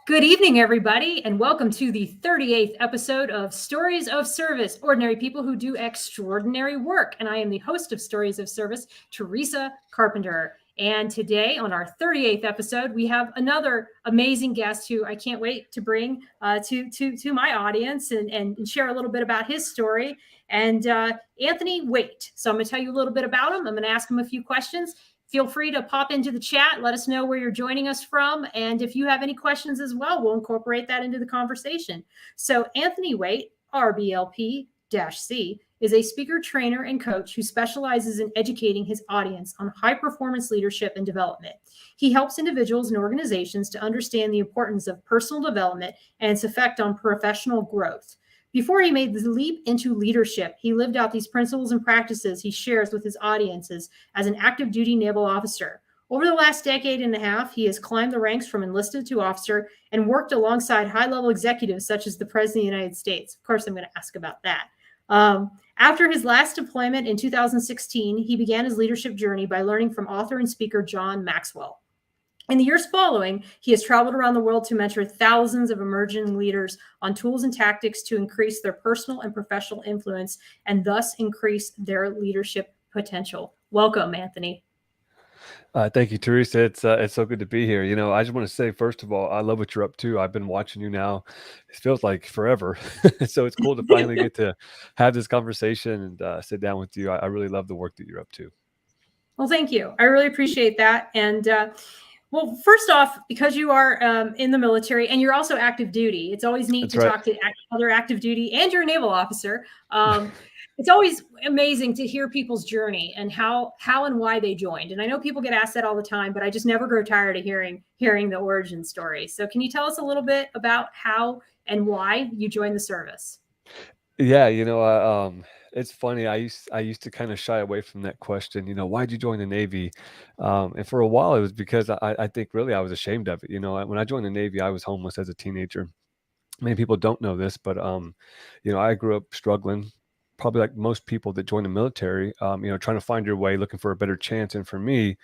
Good evening, everybody, and welcome to the 38th episode of Stories of Service, Ordinary People Who Do Extraordinary Work. And I am the host of Stories of Service, Teresa Carpenter. And today, on our 38th episode, we have another amazing guest who I can't wait to bring to my audience and share a little bit about his story. And Anthony Waite. So I'm going to tell you a little bit about him. I'm going to ask him a few questions. Feel free to pop into the chat. Let us know where you're joining us from. And if you have any questions as well, we'll incorporate that into the conversation. So Anthony Waite, RBLP-C, is a speaker, trainer, and coach who specializes in educating his audience on high-performance leadership and development. He helps individuals and organizations to understand the importance of personal development and its effect on professional growth. Before he made the leap into leadership, he lived out these principles and practices he shares with his audiences as an active-duty naval officer. Over the last decade and a half, he has climbed the ranks from enlisted to officer and worked alongside high-level executives such as the President of the United States. Of course, I'm going to ask about that. After his last deployment in 2016, he began his leadership journey by learning from author and speaker John Maxwell. In the years following, he has traveled around the world to mentor thousands of emerging leaders on tools and tactics to increase their personal and professional influence and thus increase their leadership potential. Welcome, Anthony. Thank you, Teresa. It's so good to be here. I just want to say, first of all, I love what you're up to. I've been watching you now. It feels like forever. So it's cool to finally get to have this conversation and sit down with you. I really love the work that you're up to. Well, thank you. I really appreciate that. And well, first off, because you are in the military and you're also active duty, it's always neat to talk to other active duty, and you're a naval officer. It's always amazing to hear people's journey and how and why they joined. And I know people get asked that all the time, but I just never grow tired of hearing the origin story. So can you tell us a little bit about how and why you joined the service? Yeah, it's funny. I used to kind of shy away from that question. Why'd you join the Navy? And for a while, it was because I think really I was ashamed of it. When I joined the Navy, I was homeless as a teenager. Many people don't know this, but I grew up struggling, probably like most people that join the military. Trying to find your way, looking for a better chance. And for me,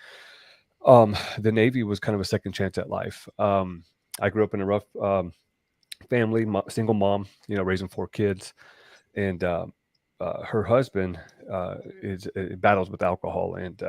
the Navy was kind of a second chance at life. I grew up in a rough family, single mom, raising 4 kids. And her husband battles with alcohol, and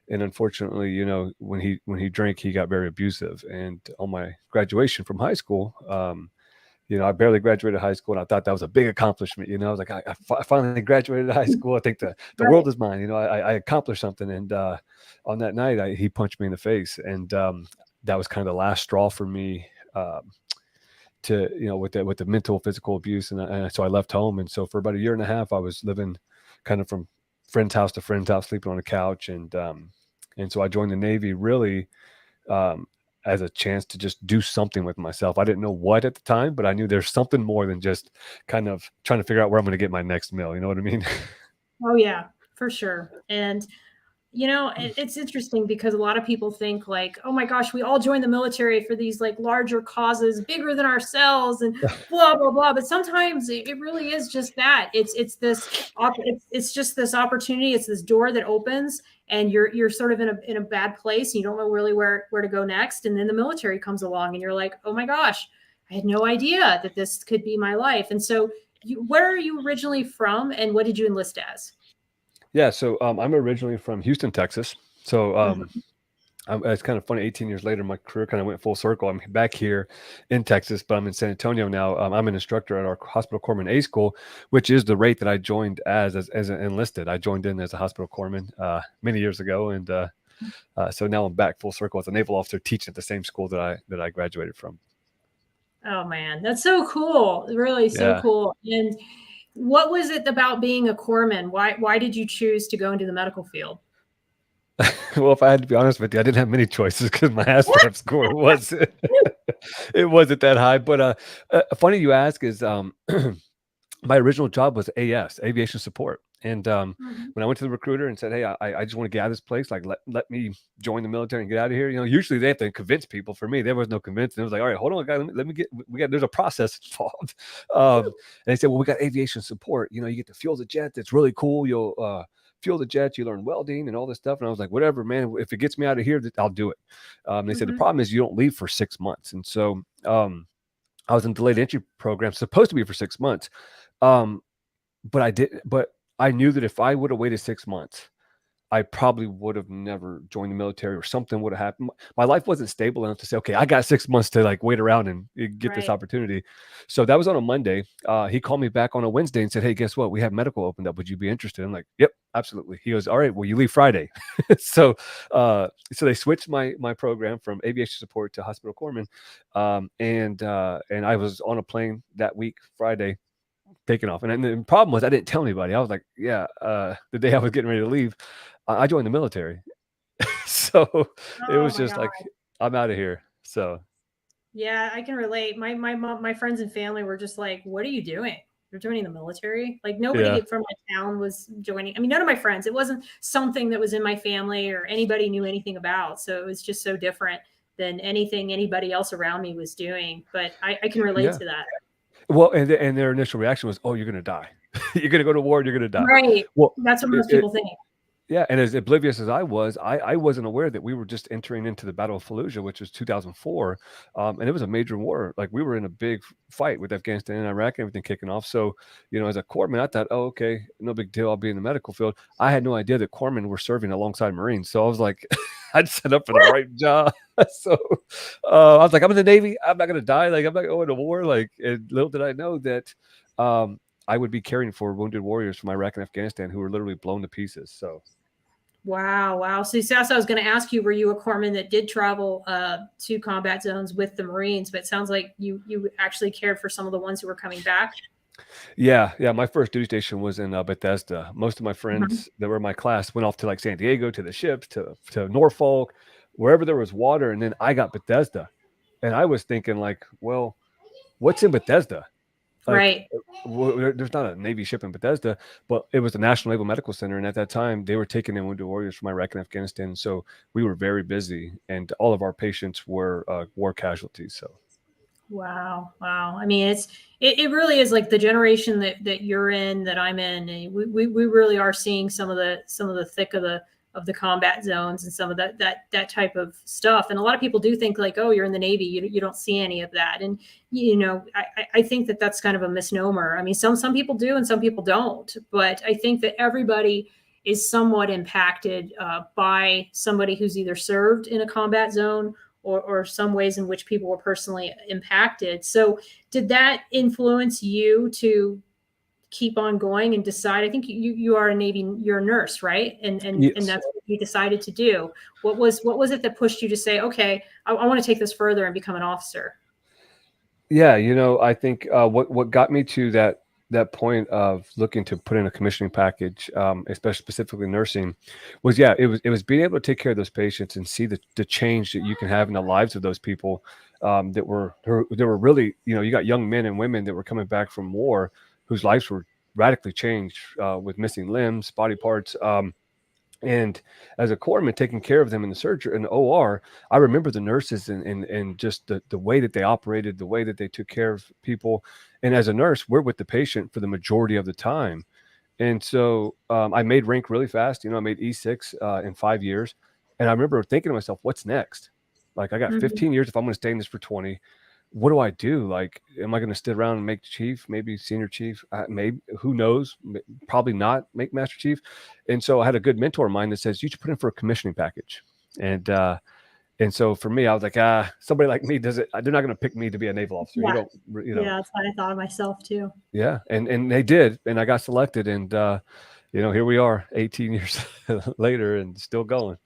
unfortunately, when he drank, he got very abusive. And on my graduation from high school, I barely graduated high school, and I thought that was a big accomplishment. I was like, I finally graduated high school. I think the world is mine. I accomplished something. And on that night, he punched me in the face, and that was kind of the last straw for me. To with the mental, physical abuse, and so I left home. And so for about 1.5 years, I was living kind of from friend's house to friend's house, sleeping on a couch. And so I joined the Navy really as a chance to just do something with myself. I didn't know what at the time, but I knew there's something more than just kind of trying to figure out where I'm going to get my next meal. You know what I mean? Oh yeah, for sure. And it's interesting because a lot of people think like, oh my gosh, we all join the military for these like larger causes, bigger than ourselves, and blah blah blah. But sometimes it really is just that. It's just this opportunity. It's this door that opens, and you're sort of in a bad place. And you don't know really where to go next. And then the military comes along, and you're like, oh my gosh, I had no idea that this could be my life. And so, where are you originally from, and what did you enlist as? Yeah, so I'm originally from Houston, Texas. So it's kind of funny. 18 years later, my career kind of went full circle. I'm back here in Texas, but I'm in San Antonio now. I'm an instructor at our hospital corpsman A school, which is the rate that I joined as an enlisted. I joined in as a hospital corpsman many years ago, and so now I'm back full circle as a naval officer teaching at the same school that I graduated from. Oh man, that's so cool! Really, so cool. And what was it about being a corpsman? Why did you choose to go into the medical field? Well, if I had to be honest with you, I didn't have many choices because my ASVAB score wasn't that high. But funny you ask is my original job was AS, aviation support. And when I went to the recruiter and said, hey, I just want to get out of this place, like let me join the military and get out of here. Usually they have to convince people. For me, there was no convincing. It was like, all right, hold on, guys, let me get, there's a process involved. And they said, well, we got aviation support. You get to fuel the jet. It's really cool. You'll fuel the jets, you learn welding and all this stuff. And I was like, whatever, man, if it gets me out of here, I'll do it. They said, the problem is you don't leave for 6 months. And so I was in delayed entry program, supposed to be for 6 months. But I knew that if I would have waited 6 months, I probably would have never joined the military, or something would have happened. My life wasn't stable enough to say, okay, I got 6 months to like wait around and get this Right. opportunity. So that was on a Monday. He called me back on a Wednesday and said, hey, guess what? We have medical opened up. Would you be interested? I'm like, yep, absolutely. He goes, all right, well, you leave Friday. so, so they switched my program from aviation support to hospital corpsman. And I was on a plane that week, Friday, taking off. And the problem was I didn't tell anybody. I was like, yeah, the day I was getting ready to leave, I joined the military. So it Oh was my just God. like, I'm out of here. So Yeah, I can relate. My mom, my friends and family were just like, "What are you doing? You're joining the military?" Like yeah, nobody from my town was joining. I mean, none of my friends. It wasn't something that was in my family or anybody knew anything about. So it was just so different than anything anybody else around me was doing. But I can relate yeah. to that. Well, and their initial reaction was, oh, you're gonna die. You're gonna go to war and you're gonna die. Right. Well, That's what it, most it, people think. Yeah, and as oblivious as I wasn't aware that we were just entering into the Battle of Fallujah, which was 2004, and it was a major war. Like we were in a big fight with Afghanistan and Iraq, and everything kicking off. So, as a corpsman, I thought, oh, okay, no big deal. I'll be in the medical field. I had no idea that corpsmen were serving alongside Marines. So I was like, I'd set up for the right job. So I was like, I'm in the Navy. I'm not gonna die. Like I'm not going to war. Like, and little did I know that. I would be caring for wounded warriors from Iraq and Afghanistan who were literally blown to pieces. So Wow, wow. So that's what I was going to ask you. Were you a corpsman that did travel to combat zones with the Marines? But it sounds like you actually cared for some of the ones who were coming back. yeah. My first duty station was in Bethesda. Most of my Mhm. friends that were in my class went off to like San Diego, to the ships, to Norfolk, wherever there was water, and then I got Bethesda, and I was thinking like, well, what's in Bethesda? Like, Right. there's not a Navy ship in Bethesda, but it was the National Naval Medical Center, and at that time they were taking in wounded warriors from Iraq and Afghanistan. So we were very busy, and all of our patients were war casualties. So Wow. Wow. I mean, it really is like the generation that you're in, that I'm in. And we really are seeing some of the thick of the combat zones and some of that type of stuff. And a lot of people do think like, oh, you're in the Navy, you don't see any of that. And I think that that's kind of a misnomer. I mean, some people do and some people don't. But I think that everybody is somewhat impacted by somebody who's either served in a combat zone or some ways in which people were personally impacted. So, did that influence you to keep on going and decide? I think you are a Navy, you're a nurse, right? And yes. that's what you decided to do. What was it that pushed you to say, okay, I want to take this further and become an officer? Yeah, I think what got me to that point of looking to put in a commissioning package, especially specifically nursing, was it was being able to take care of those patients and see the change that you can have in the lives of those people, that were really, you got young men and women that were coming back from war whose lives were radically changed, with missing limbs, body parts. And as a corpsman taking care of them in the surgery in the OR, I remember the nurses and just the way that they operated, the way that they took care of people. And as a nurse, we're with the patient for the majority of the time. And so I made rank really fast. I made E6 in 5 years. And I remember thinking to myself, what's next? Like, I got Mhm. 15 years if I'm going to stay in this for 20. What do I do? Like, am I going to sit around and make chief, maybe senior chief? Maybe, who knows? Probably not make master chief. And so I had a good mentor of mine that says, you should put in for a commissioning package. And so for me, I was like, somebody like me does it. They're not going to pick me to be a naval officer. You Yeah, don't, yeah, that's what I thought of myself too. yeah. And they did. And I got selected. And, here we are 18 years later and still going.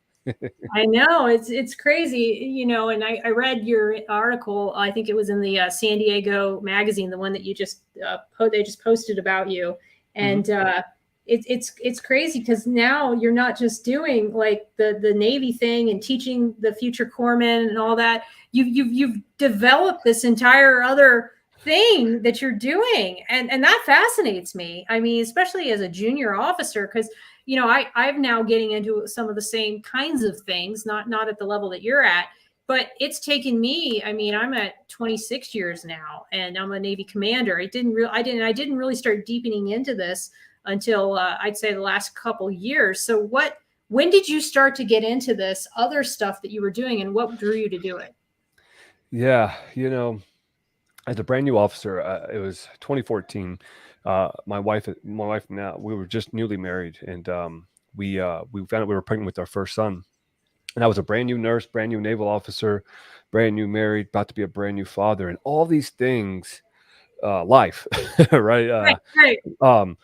I know it's crazy, And I read your article. I think it was in the San Diego magazine, the one that you just they just posted about you, Mhm. and it's crazy because now you're not just doing like the Navy thing and teaching the future corpsmen and all that. You've developed this entire other thing that you're doing, and that fascinates me. I mean, especially as a junior officer, because I'm now getting into some of the same kinds of things, not at the level that you're at, but it's taken me. I mean, I'm at 26 years now, and I'm a Navy commander. I didn't really start deepening into this until I'd say the last couple years. So, when did you start to get into this other stuff that you were doing, and what drew you to do it? Yeah. as a brand new officer, it was 2014. My wife now, we were just newly married, and we found out we were pregnant with our first son. And I was a brand new nurse, brand new naval officer, brand new married, about to be a brand new father, and all these things, life, right? Right, right. Um,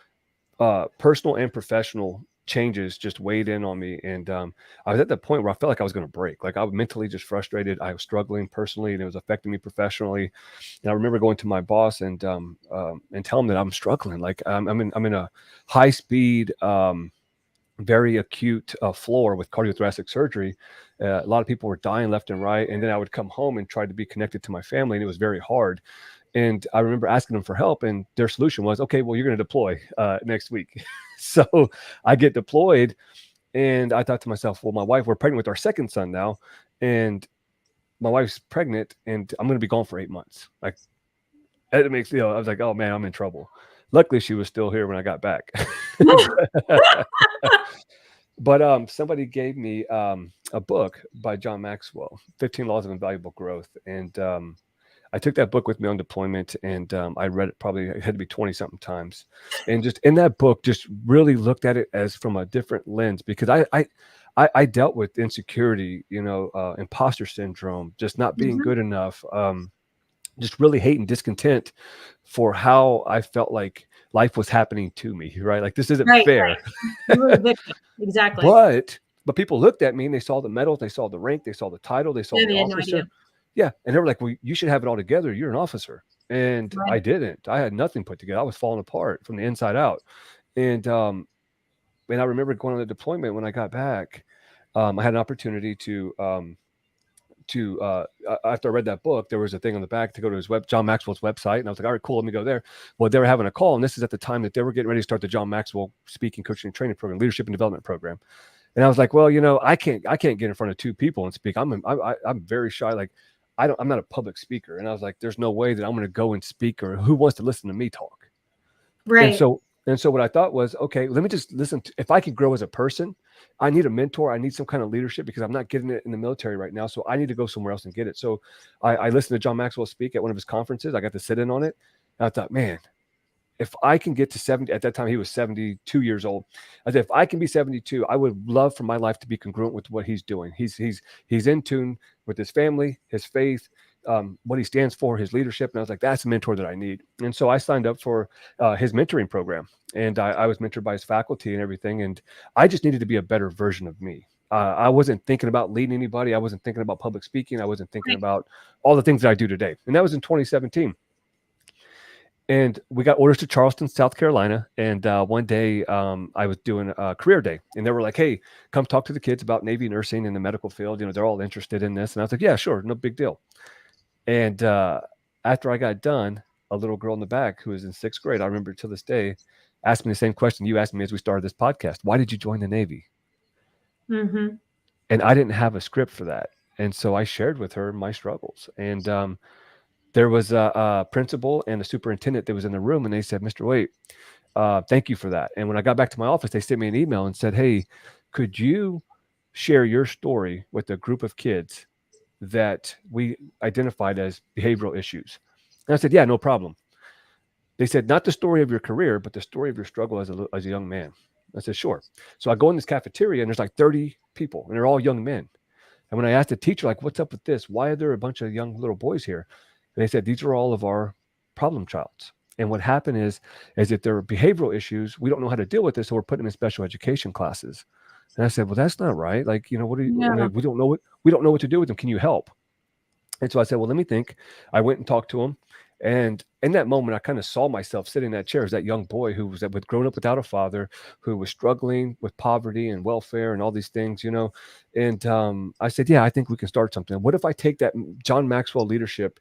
Personal and professional changes just weighed in on me, and I was at that point where I felt like I was going to break. Like I was mentally just frustrated. I was struggling personally, and it was affecting me professionally. And I remember going to my boss and tell him that I'm struggling. Like I'm in a high speed, very acute floor with cardiothoracic surgery. A lot of people were dying left and right, and then I would come home and try to be connected to my family, and it was very hard. And I remember asking them for help, and their solution was, okay, well, you're going to deploy next week. So I get deployed, and I thought to myself, well, we're pregnant with our second son now, and my wife's pregnant, and I'm going to be gone for 8 months. Like, it makes, I was like, oh man, I'm in trouble. Luckily, she was still here when I got back. But somebody gave me a book by John Maxwell, 15 Laws of Invaluable Growth. And I took that book with me on deployment, and I read it, probably it had to be 20 something times. And just in that book, just really looked at it as from a different lens, because I dealt with insecurity, imposter syndrome, just not being good enough, just really hate and discontent for how I felt like life was happening to me, right? Like, this isn't fair. Right. You were a victim. Exactly. But people looked at me and they saw the medals, they saw the rank, they saw the title, they saw the officer. No, yeah. And they were like, well, you should have it all together. You're an officer. And I didn't. I had nothing put together. I was falling apart from the inside out. And I remember going on the deployment when I got back. I had an opportunity to after I read that book, there was a thing on the back to go to John Maxwell's website. And I was like, all right, cool, let me go there. Well, they were having a call. And this is at the time that they were getting ready to start the John Maxwell speaking, coaching, and training program, leadership and development program. And I was like, well, I can't get in front of two people and speak. I'm very shy. Like, I'm not a public speaker. And I was like, there's no way that I'm going to go and speak, or who wants to listen to me talk. Right. And so what I thought was, okay, let me just listen. If I could grow as a person, I need a mentor. I need some kind of leadership, because I'm not getting it in the military right now. So I need to go somewhere else and get it. So I listened to John Maxwell speak at one of his conferences. I got to sit in on it. And I thought, man, if I can get to 70, at that time he was 72 years old. I said, if I can be 72, I would love for my life to be congruent with what he's doing. He's in tune with his family, his faith, what he stands for, his leadership. And I was like, that's a mentor that I need. And so I signed up for his mentoring program, and I was mentored by his faculty and everything. And I just needed to be a better version of me. I wasn't thinking about leading anybody. I wasn't thinking about public speaking. I wasn't thinking about all the things that I do today. And that was in 2017. And we got orders to Charleston, South Carolina. And one day I was doing a career day, and they were like, hey, come talk to the kids about Navy nursing in the medical field. They're all interested in this. And I was like, yeah, sure. No big deal. And after I got done, a little girl in the back who was in 6th grade, I remember to this day, asked me the same question you asked me as we started this podcast. Why did you join the Navy? Mm-hmm. And I didn't have a script for that. And so I shared with her my struggles. And there was a principal and a superintendent that was in the room, and they said, Mr. Waite, thank you for that. And when I got back to my office, they sent me an email and said, hey, could you share your story with a group of kids that we identified as behavioral issues? And I said, yeah, no problem. They said, not the story of your career, but the story of your struggle as a young man. I said, sure. So I go in this cafeteria, and there's like 30 people, and they're all young men. And when I asked the teacher, like, what's up with this? Why are there a bunch of young little boys here? And they said, these are all of our problem childs. And what happened is if there are behavioral issues, we don't know how to deal with this, so we're putting them in special education classes. And I said, well, that's not right. Like, what do you, I mean, we don't know what to do with them. Can you help? And so I said, well, let me think. I went and talked to him. And in that moment, I kind of saw myself sitting in that chair as that young boy who was grown up without a father, who was struggling with poverty and welfare and all these things, And I said, yeah, I think we can start something. What if I take that John Maxwell leadership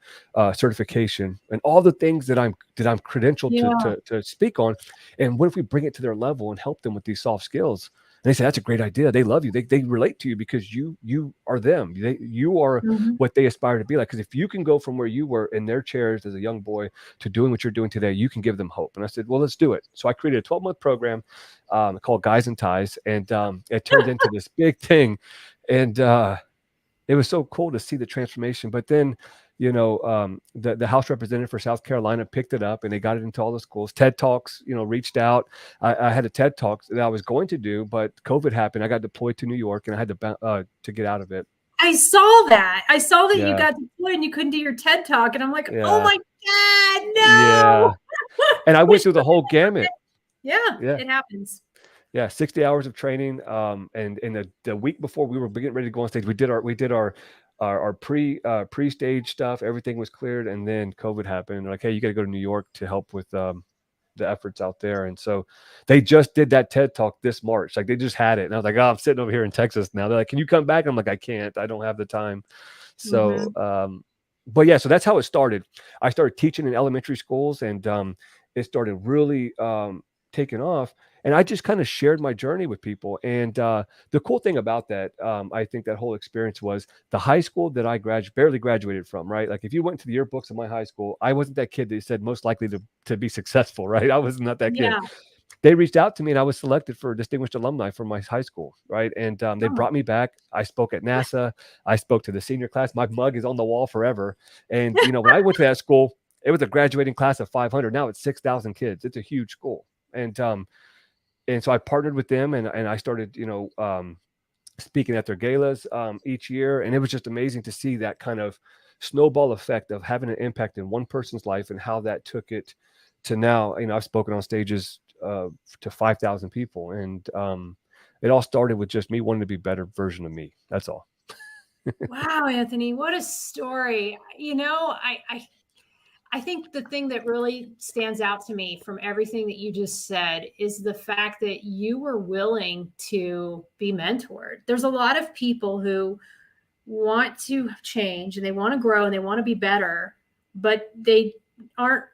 certification and all the things that I'm credentialed to speak on, and what if we bring it to their level and help them with these soft skills? And they said, that's a great idea. They love you. They relate to you because you are them. You are what they aspire to be like. Because if you can go from where you were in their chairs as a young boy to doing what you're doing today, you can give them hope. And I said, well, let's do it. So I created a 12-month program called Guys and Ties. And it turned into this big thing. And it was so cool to see the transformation. But then the House representative for South Carolina picked it up and they got it into all the schools. TED Talks, reached out. I had a TED Talk that I was going to do, but COVID happened. I got deployed to New York and I had to get out of it. I saw that. I saw that you Yeah. got deployed and you couldn't do your TED Talk. And I'm like, oh Yeah. my God, Yeah. no. And I went through the whole gamut. Yeah, Yeah. it happens. Yeah, 60 hours of training. And in the week before we were getting ready to go on stage, we did our pre-stage stuff. Everything was cleared, and then COVID happened. Like, hey, you got to go to New York to help with the efforts out there. And so they just did that TED Talk this March. Like, they just had it, and I was like, oh, I'm sitting over here in Texas now. They're like, can you come back? I'm like, I can't. I don't have the time. So, but yeah, so that's how it started. I started teaching in elementary schools, and it started really taking off. And I just kind of shared my journey with people. And the cool thing about that, I think that whole experience was the high school that I barely graduated from, right? Like, if you went to the yearbooks of my high school, I wasn't that kid that said most likely to be successful, right? I was not that kid. Yeah. They reached out to me and I was selected for distinguished alumni from my high school, right? And they brought me back. I spoke at NASA. I spoke to the senior class. My mug is on the wall forever. And, when I went to that school, it was a graduating class of 500. Now it's 6,000 kids. It's a huge school. And so I partnered with them and I started, speaking at their galas each year. And it was just amazing to see that kind of snowball effect of having an impact in one person's life and how that took it to now. I've spoken on stages to 5,000 people. And it all started with just me wanting to be a better version of me. That's all. Wow, Anthony, what a story. I think the thing that really stands out to me from everything that you just said is the fact that you were willing to be mentored. There's a lot of people who want to change and they want to grow and they want to be better, but they aren't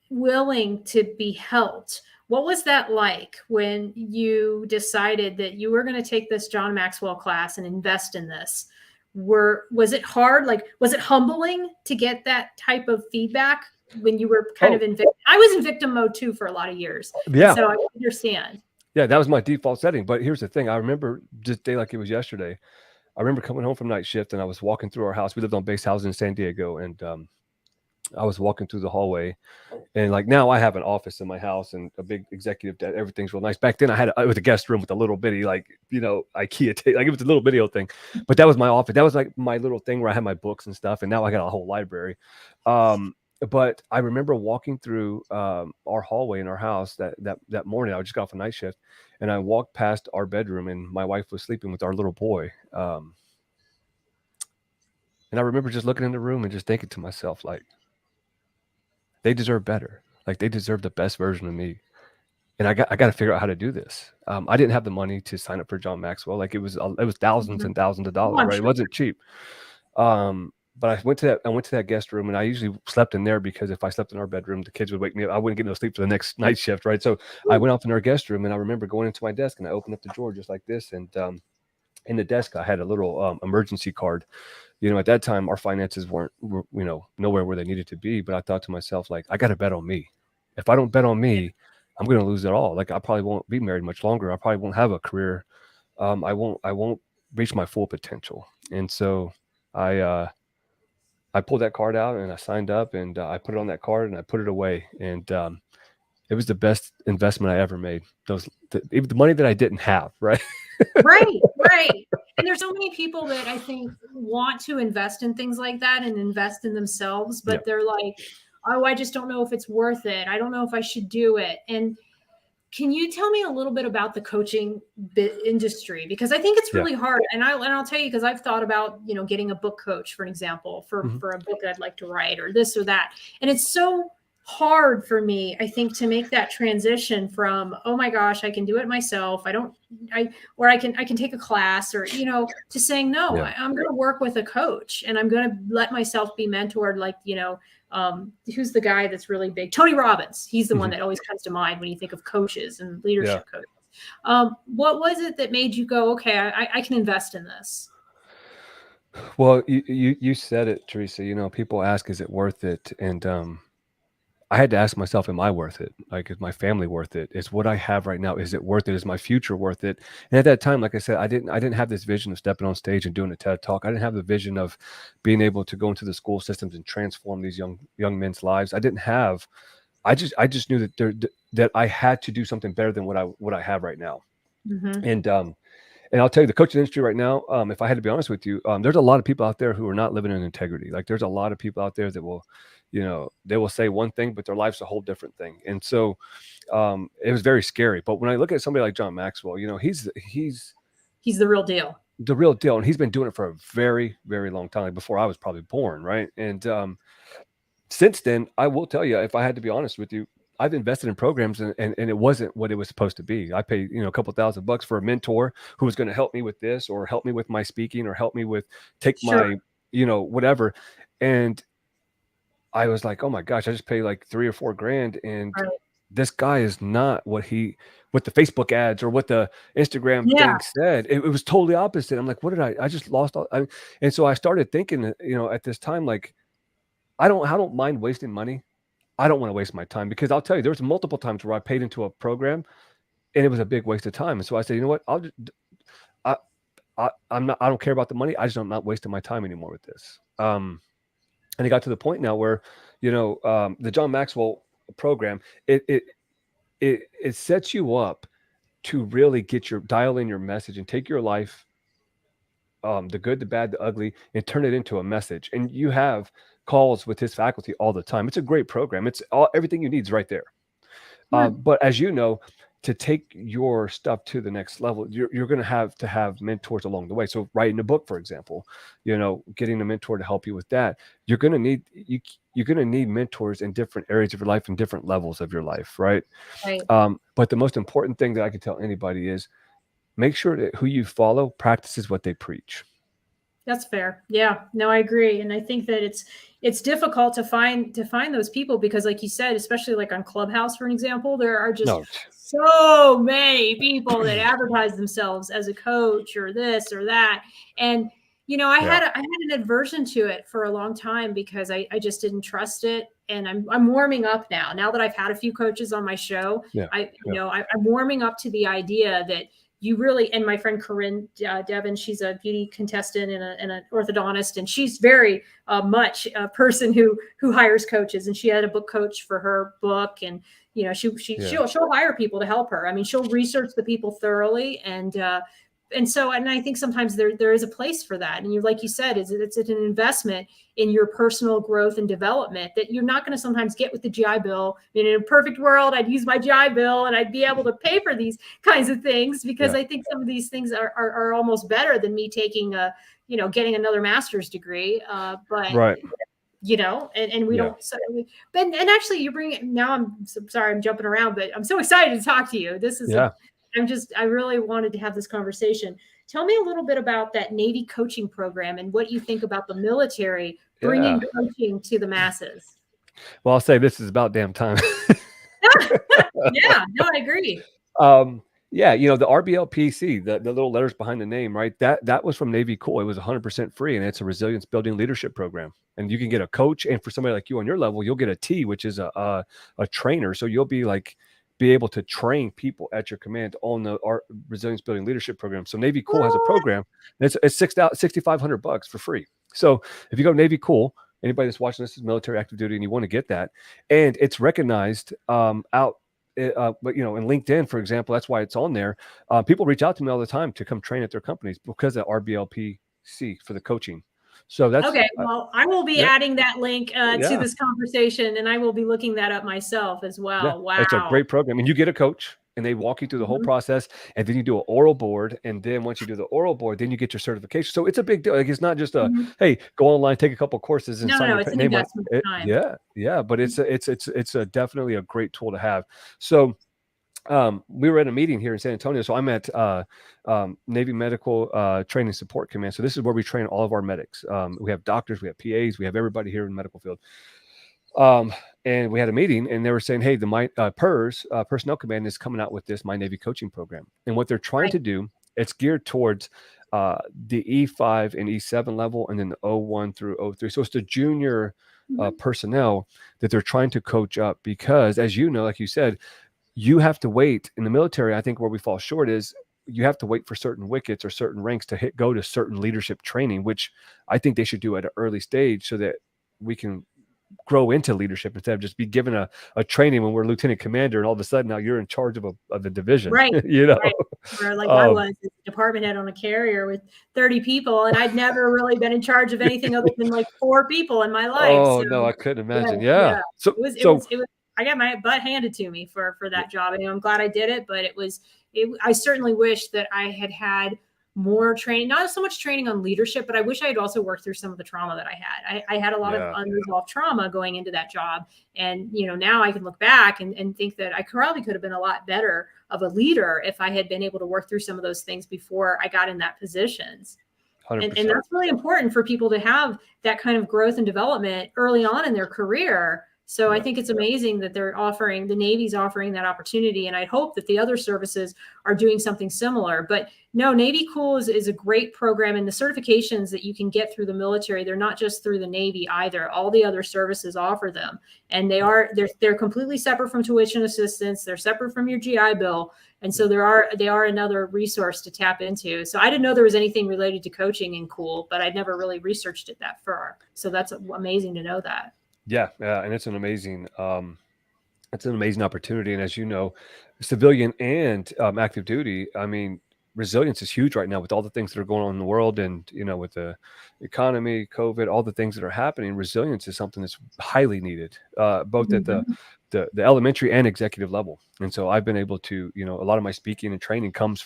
willing to be helped. What was that like when you decided that you were going to take this John Maxwell class and invest in this? Was it hard? Like, was it humbling to get that type of feedback when you were kind of in victim? I was in victim mode too for a lot of years. Yeah. So I understand. Yeah, that was my default setting. But here's the thing. I remember just day like it was yesterday. I remember coming home from night shift and I was walking through our house. We lived on base housing in San Diego. And I was walking through the hallway. And like now I have an office in my house and a big executive desk. Everything's real nice. Back then it was a guest room with a little bitty, like, IKEA, like it was a little video thing, but that was my office. That was like my little thing where I had my books and stuff. And now I got a whole library. But I remember walking through our hallway in our house that morning. I just got off a night shift and I walked past our bedroom and my wife was sleeping with our little boy. And I remember just looking in the room and just thinking to myself, like, they deserve better. Like, they deserve the best version of me. And I got to figure out how to do this. I didn't have the money to sign up for John Maxwell. Like, it was thousands and thousands of dollars, right? It wasn't cheap. But I went to that guest room and I usually slept in there because if I slept in our bedroom, the kids would wake me up. I wouldn't get no sleep for the next night shift, right? So I went off in our guest room and I remember going into my desk and I opened up the drawer just like this. And in the desk, I had a little emergency card. At that time, our finances were nowhere where they needed to be. But I thought to myself, like, I got to bet on me. If I don't bet on me, I'm going to lose it all. Like, I probably won't be married much longer. I probably won't have a career. I won't reach my full potential. And so I pulled that card out and I signed up and I put it on that card and I put it away. And it was the best investment I ever made. Even the money that I didn't have, right? Right. And there's so many people that I think want to invest in things like that and invest in themselves, but they're like, oh, I just don't know if it's worth it. I don't know if I should do it. And can you tell me a little bit about the coaching industry? Because I think it's really hard. And I'll tell you, because I've thought about, getting a book coach, for an example, for a book I'd like to write or this or that. And it's so hard for me, I think, to make that transition from, oh my gosh, I can do it myself. I can take a class or, to saying, no, I'm going to work with a coach and I'm going to let myself be mentored. Like, who's the guy that's really big? Tony Robbins. He's the one that always comes to mind when you think of coaches and leadership coaches. What was it that made you go, okay, I can invest in this? Well, you said it, Teresa. People ask, is it worth it? And I had to ask myself, am I worth it? Like, is my family worth it? Is what I have right now, is it worth it? Is my future worth it? And at that time, like I said, I didn't have this vision of stepping on stage and doing a TED talk. I didn't have the vision of being able to go into the school systems and transform these young men's lives. I just knew that I had to do something better than what I have right now. Mm-hmm. And I'll tell you, the coaching industry right now, if I had to be honest with you, there's a lot of people out there who are not living in integrity. Like, there's a lot of people out there that will, they will say one thing, but their life's a whole different thing. And so it was very scary. But when I look at somebody like John Maxwell, he's the real deal. The real deal. And he's been doing it for a very, very long time, like before I was probably born. Right. And since then, I will tell you, if I had to be honest with you, I've invested in programs and it wasn't what it was supposed to be. I paid, a couple $1,000 for a mentor who was going to help me with this, or help me with my speaking, or help me with take Sure. my, whatever. And I was like, oh my gosh, I just paid like $3 or $4 grand. And Right. this guy is not what the Facebook ads or what the Instagram thing said. It was totally opposite. I'm like, what did I just lost all. And so I started thinking, at this time, like, I don't mind wasting money. I don't want to waste my time, because I'll tell you, there was multiple times where I paid into a program and it was a big waste of time. And so I said, you know what, I don't care about the money. I'm not wasting my time anymore with this. And it got to the point now where, the John Maxwell program, it sets you up to really dial in your message and take your life, the good, the bad, the ugly, and turn it into a message. And you have calls with his faculty all the time. It's a great program. It's everything you need is right there. But as you know, to take your stuff to the next level, you're going to have mentors along the way. So writing a book, for example, getting a mentor to help you with that, you're going to need mentors in different areas of your life and different levels of your life. Right. Right. But the most important thing that I can tell anybody is make sure that who you follow practices what they preach. That's fair. Yeah, no, I agree. And I think that it's difficult to find those people, because like you said, especially like on Clubhouse, for an example, there are just so many people that advertise themselves as a coach or this or that. And, I had an aversion to it for a long time, because I just didn't trust it. And I'm warming up now that I've had a few coaches on my show. I'm warming up to the idea that you really, and my friend Corinne Devon, she's a beauty contestant and an orthodontist, and she's very much a person who hires coaches, and she had a book coach for her book, and she'll hire people to help her. I mean, she'll research the people thoroughly, and I think sometimes there is a place for that. And like you said, it's an investment in your personal growth and development that you're not going to sometimes get with the GI Bill. I mean, in a perfect world, I'd use my GI Bill and I'd be able to pay for these kinds of things, because I think some of these things are almost better than me taking getting another master's degree. But right. And we don't. So, and actually, you bring it now. I'm sorry, I'm jumping around, but I'm so excited to talk to you. This is I really wanted to have this conversation. Tell me a little bit about that Navy coaching program and what you think about the military bringing coaching to the masses. Well, I'll say this is about damn time. Yeah, no, I agree. The RBLP-C, the little letters behind the name, right? That was from Navy Cool. It was 100% free, and it's a resilience building leadership program. And you can get a coach, and for somebody like you on your level, you'll get a T, which is a trainer. So you'll be able to train people at your command on the resilience building leadership program. So Navy Cool has a program. It's $6,500 for free. So if you go to Navy Cool, anybody that's watching this is military active duty and you want to get that, and it's recognized but in LinkedIn, for example, that's why it's on there. People reach out to me all the time to come train at their companies because of RBLP-C for the coaching. So that's okay. Well, I will be adding that link to this conversation, and I will be looking that up myself as well. Yeah. Wow. It's a great program. And you get a coach and they walk you through the whole process. And then you do an oral board. And then once you do the oral board, then you get your certification. So it's a big deal. Like, it's not just hey, go online, take a couple of courses and sign your name on it. Yeah. But it's definitely a great tool to have. So we were at a meeting here in San Antonio. So I'm at Navy Medical Training Support Command. So this is where we train all of our medics. We have doctors, we have PAs, we have everybody here in the medical field. And we had a meeting, and they were saying, hey, the PERS, Personnel Command, is coming out with this My Navy coaching program. And what they're trying to do, it's geared towards the E5 and E7 level, and then the O1 through O3. So it's the junior personnel that they're trying to coach up, because as you know, like you said, you have to wait in the military. I think where we fall short is you have to wait for certain wickets or certain ranks to go to certain leadership training, which I think they should do at an early stage so that we can grow into leadership instead of just be given a training when we're lieutenant commander and all of a sudden now you're in charge of a division, Right. you know. Right. Or like I Um, was as a department head on a carrier with 30 people, and I'd never really been in charge of anything other than like 4 people in my life. oh So no, I couldn't yeah, imagine. Yeah. yeah. So It was I got my butt handed to me for that job. And I'm glad I did it, but I certainly wish that I had more training, not so much training on leadership, but I wish I had also worked through some of the trauma that I had. I had a lot of unresolved trauma going into that job. And, now I can look back and think that I probably could have been a lot better of a leader if I had been able to work through some of those things before I got in that positions. 100%. And that's really important for people to have that kind of growth and development early on in their career. So I think it's amazing that the Navy's offering that opportunity. And I hope that the other services are doing something similar. But no, Navy Cool is a great program. And the certifications that you can get through the military, they're not just through the Navy either. All the other services offer them. And they're completely separate from tuition assistance. They're separate from your GI Bill. And so they are another resource to tap into. So I didn't know there was anything related to coaching in Cool, but I'd never really researched it that far. So that's amazing to know that. Yeah, and it's an amazing opportunity. And as you know, civilian and active duty, I mean, resilience is huge right now with all the things that are going on in the world, and with the economy, COVID, all the things that are happening. Resilience is something that's highly needed, both at the elementary and executive level. And so I've been able to, a lot of my speaking and training comes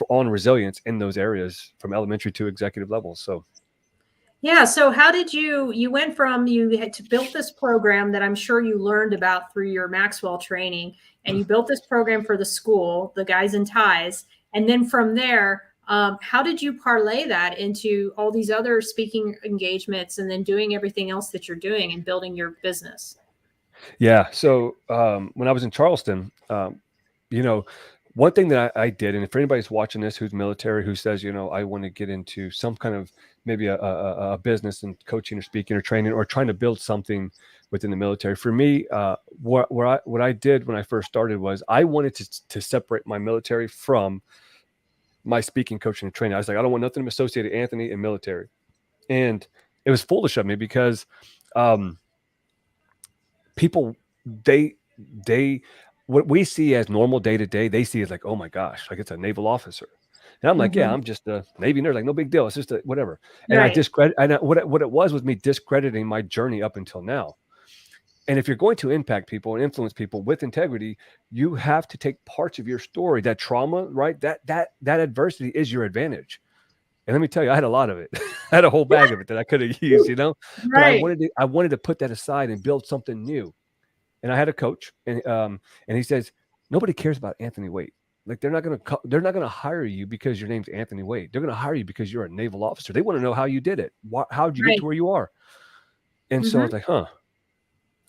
on resilience in those areas from elementary to executive levels. So. Yeah. So how did you went from, you had to build this program that I'm sure you learned about through your Maxwell training, and you built this program for the school, the Guys in Ties. And then from there, how did you parlay that into all these other speaking engagements and then doing everything else that you're doing and building your business? Yeah. So when I was in Charleston, one thing that I did, and if anybody's watching this who's military, who says, I want to get into some kind of maybe a business and coaching or speaking or training or trying to build something within the military. For me, what I did when I first started was I wanted to separate my military from my speaking, coaching, and training. I was like, I don't want nothing associated Anthony and military. And it was foolish of me because people, they what we see as normal day to day, they see as like, oh my gosh, like it's a naval officer. And I'm like, yeah, I'm just a Navy nerd. Like, no big deal. It's just whatever. And Right. I discredit. And what it was me discrediting my journey up until now. And if you're going to impact people and influence people with integrity, you have to take parts of your story, that trauma, right? That adversity is your advantage. And let me tell you, I had a lot of it. I had a whole bag of it that I could have used, But I wanted to put that aside and build something new. And I had a coach, and he says, nobody cares about Anthony Waite. Like they're not gonna hire you because your name's Anthony Waite. They're gonna hire you because you're a naval officer. They want to know how you did it. How did you get to where you are? And so I was like, huh.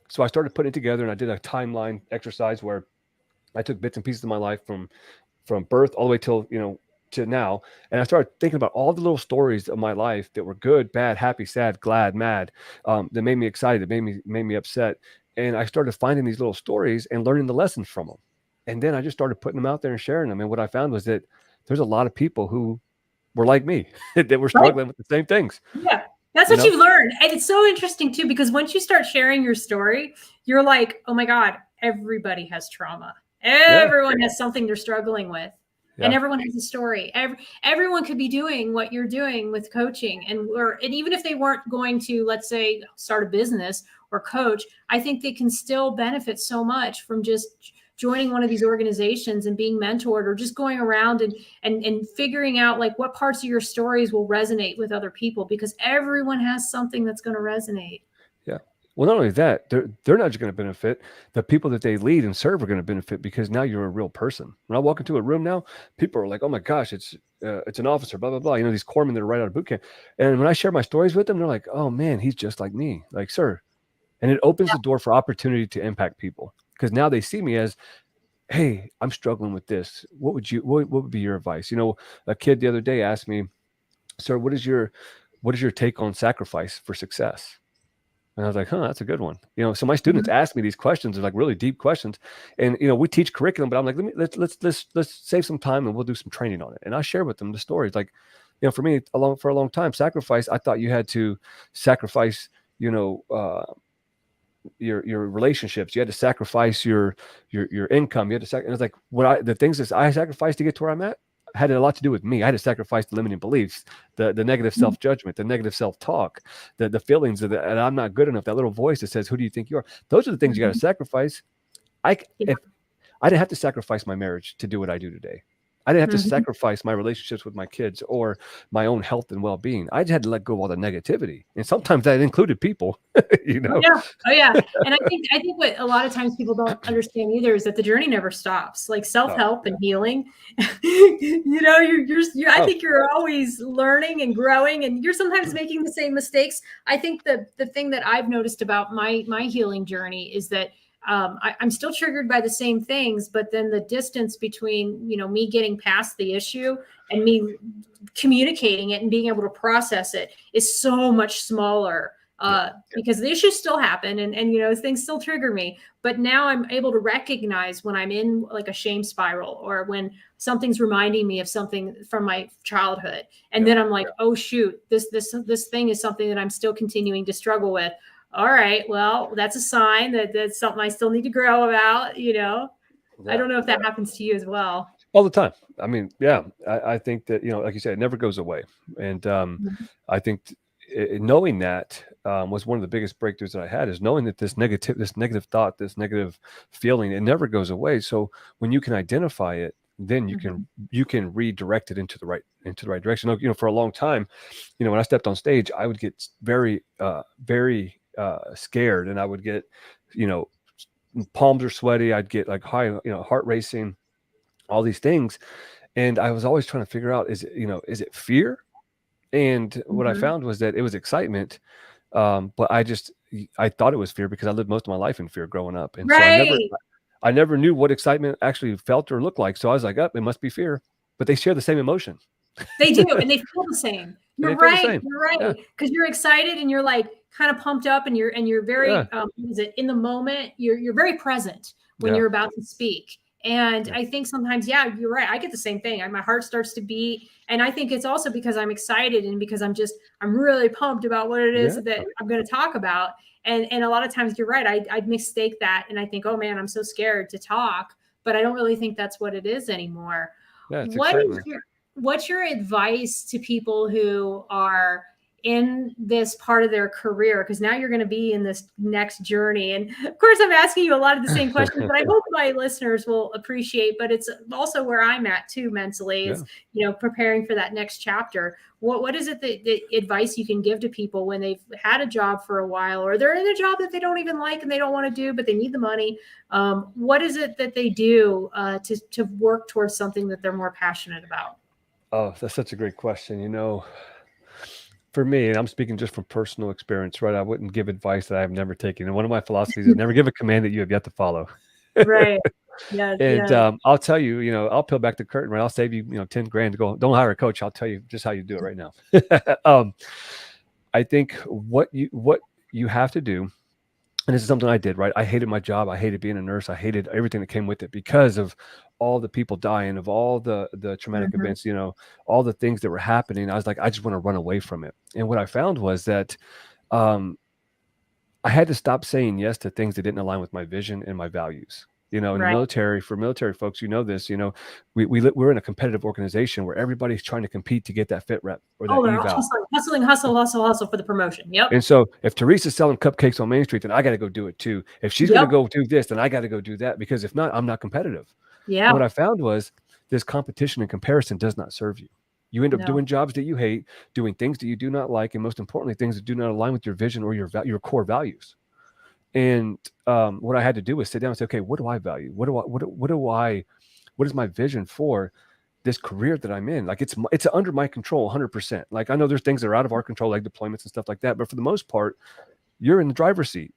So I started putting it together, and I did a timeline exercise where I took bits and pieces of my life from birth all the way till to now, and I started thinking about all the little stories of my life that were good, bad, happy, sad, glad, mad, that made me excited, made me upset. And I started finding these little stories and learning the lessons from them. And then I just started putting them out there and sharing them. And what I found was that there's a lot of people who were like me that were struggling with the same things. Yeah. That's what you've learned. And it's so interesting too, because once you start sharing your story, you're like, oh my God, everybody has trauma. Everyone has something they're struggling with. Yeah. And everyone has a story. Everyone could be doing what you're doing with coaching. And even if they weren't going to, let's say, start a business or coach, I think they can still benefit so much from just joining one of these organizations and being mentored, or just going around and figuring out like what parts of your stories will resonate with other people, because everyone has something that's going to resonate. Yeah. Well, not only that, they're not just going to benefit. The people that they lead and serve are going to benefit, because now you're a real person. When I walk into a room now, people are like, "Oh my gosh, it's an officer." Blah blah blah. These corpsmen that are right out of boot camp. And when I share my stories with them, they're like, "Oh man, he's just like me." Like, sir, and it opens the door for opportunity to impact people, because now they see me as, "Hey, I'm struggling with this. What would be your advice?" A kid the other day asked me, "Sir, what is your take on sacrifice for success?" And I was like, huh, that's a good one. So my students ask me these questions, they're like really deep questions. And we teach curriculum, but I'm like, let's save some time and we'll do some training on it. And I share with them the stories. Like, for me, for a long time, sacrifice, I thought you had to sacrifice, your relationships. You had to sacrifice your income. You had to and it's like the things that I sacrificed to get to where I'm at had a lot to do with me. I had to sacrifice the limiting beliefs, the negative self-judgment, the negative self-talk, the feelings that I'm not good enough, that little voice that says, who do you think you are? Those are the things you got to sacrifice. If I didn't have to sacrifice my marriage to do what I do today. I didn't have to sacrifice my relationships with my kids or my own health and well-being. I just had to let go of all the negativity. And sometimes that included people, Oh, yeah. Oh, yeah. And I think what a lot of times people don't understand either is that the journey never stops. Like self-help and healing, I think you're always learning and growing, and you're sometimes making the same mistakes. I think the thing that I've noticed about my healing journey is that I'm still triggered by the same things, but then the distance between, me getting past the issue and me communicating it and being able to process it is so much smaller. Because the issues still happen and things still trigger me, but now I'm able to recognize when I'm in like a shame spiral or when something's reminding me of something from my childhood. And then I'm like, oh shoot, this thing is something that I'm still continuing to struggle with. All right, well, that's a sign that that's something I still need to grow about, I don't know if that happens to you as well. All the time. I mean, I think that, like you said, it never goes away. And I think knowing that was one of the biggest breakthroughs that I had, is knowing that this negative thought, this negative feeling, it never goes away. So when you can identify it, then you can redirect it into the right direction. For a long time, when I stepped on stage, I would get very, very scared, and I would get, palms are sweaty. I'd get like high, heart racing, all these things. And I was always trying to figure out, is it fear? And what I found was that it was excitement. But I thought it was fear because I lived most of my life in fear growing up. And so I never knew what excitement actually felt or looked like. So I was like, it must be fear, but they share the same emotion. They do. And they feel the same. You're right. You're right. Because you're excited and you're like kind of pumped up and you're very, in the moment, you're very present when you're about to speak. And I think sometimes, you're right. I get the same thing. My heart starts to beat. And I think it's also because I'm excited and because I'm really pumped about what it is that I'm going to talk about. And a lot of times you're right. I'd mistake that. And I think, oh man, I'm so scared to talk, but I don't really think that's what it is anymore. What's your advice to people who are in this part of their career? Because now you're going to be in this next journey. And of course, I'm asking you a lot of the same questions, but I hope my listeners will appreciate, but it's also where I'm at too mentally, is, preparing for that next chapter. What is it the advice you can give to people when they've had a job for a while, or they're in a job that they don't even like and they don't want to do, but they need the money? What is it that they do to work towards something that they're more passionate about? Oh, that's such a great question. For me, and I'm speaking just from personal experience, right? I wouldn't give advice that I have never taken. And one of my philosophies is never give a command that you have yet to follow. Right. Yeah. And I'll tell you, I'll peel back the curtain, right? I'll save you, $10,000 to go. Don't hire a coach. I'll tell you just how you do it right now. I think what you have to do, and this is something I did, right? I hated my job. I hated being a nurse. I hated everything that came with it because of all the people dying, of all the traumatic events, all the things that were happening. I was like, I just want to run away from it. And what I found was that I had to stop saying yes to things that didn't align with my vision and my values. In the military, for military folks, this, we're in a competitive organization where everybody's trying to compete to get that fit rep or that eval. Hustle for the promotion. Yep. And so if Teresa's selling cupcakes on Main Street, then I got to go do it too. If she's going to go do this, then I got to go do that, because if not, I'm not competitive. Yeah. And what I found was this competition and comparison does not serve you. You end up doing jobs that you hate, doing things that you do not like, and most importantly, things that do not align with your vision or your core values. And what I had to do was sit down and say, okay, what do I value? What is my vision for this career that I'm in? Like it's under my control 100%. Like I know there's things that are out of our control, like deployments and stuff like that. But for the most part, you're in the driver's seat.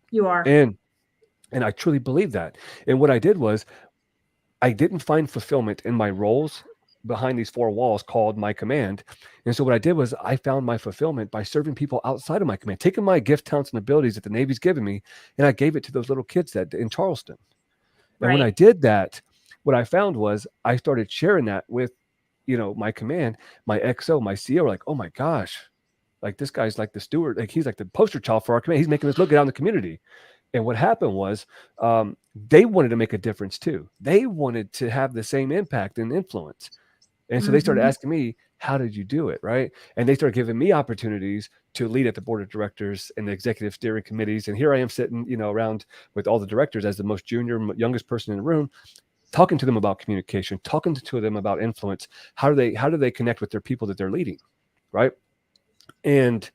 You are. And I truly believe that. And what I did was I didn't find fulfillment in my roles behind these four walls called my command. And so what I did was I found my fulfillment by serving people outside of my command, taking my gift, talents, and abilities that the Navy's given me, and I gave it to those little kids that in Charleston. And when I Right. did that, what I found was I started sharing that with, my command, my XO, my CO, like, oh my gosh, like this guy's like the steward, like he's like the poster child for our command. He's making us look good out in the community. And what happened was they wanted to make a difference too. They wanted to have the same impact and influence. And so they started asking me, how did you do it? Right. And they started giving me opportunities to lead at the board of directors and the executive steering committees. And here I am sitting, around with all the directors as the most junior, youngest person in the room, talking to them about communication, talking to them about influence. How do they connect with their people that they're leading? Right. And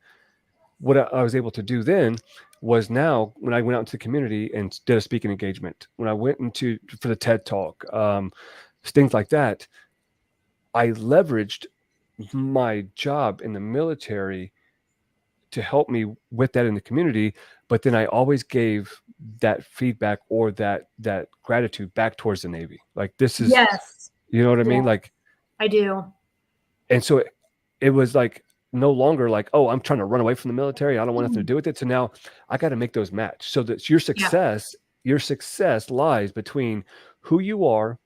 what I was able to do then was now when I went out into the community and did a speaking engagement, when I went for the TED Talk, things like that, I leveraged my job in the military to help me with that in the community. But then I always gave that feedback or that gratitude back towards the Navy. Like this is, Yes. you know what I Yeah, mean? Like, I do. and so it was like no longer like, oh, I'm trying to run away from the military. I don't want nothing to do with it. So now I got to make those match so that your Yeah. success lies between who you are,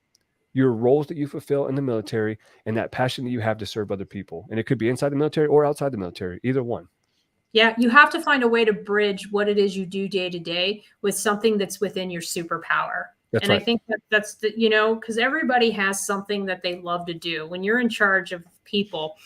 your roles that you fulfill in the military, and that passion that you have to serve other people. And it could be inside the military or outside the military, either one. Yeah, you have to find a way to bridge what it is you do day to day with something that's within your superpower. That's And I right. think that's the, because everybody has something that they love to do. When you're in charge of people,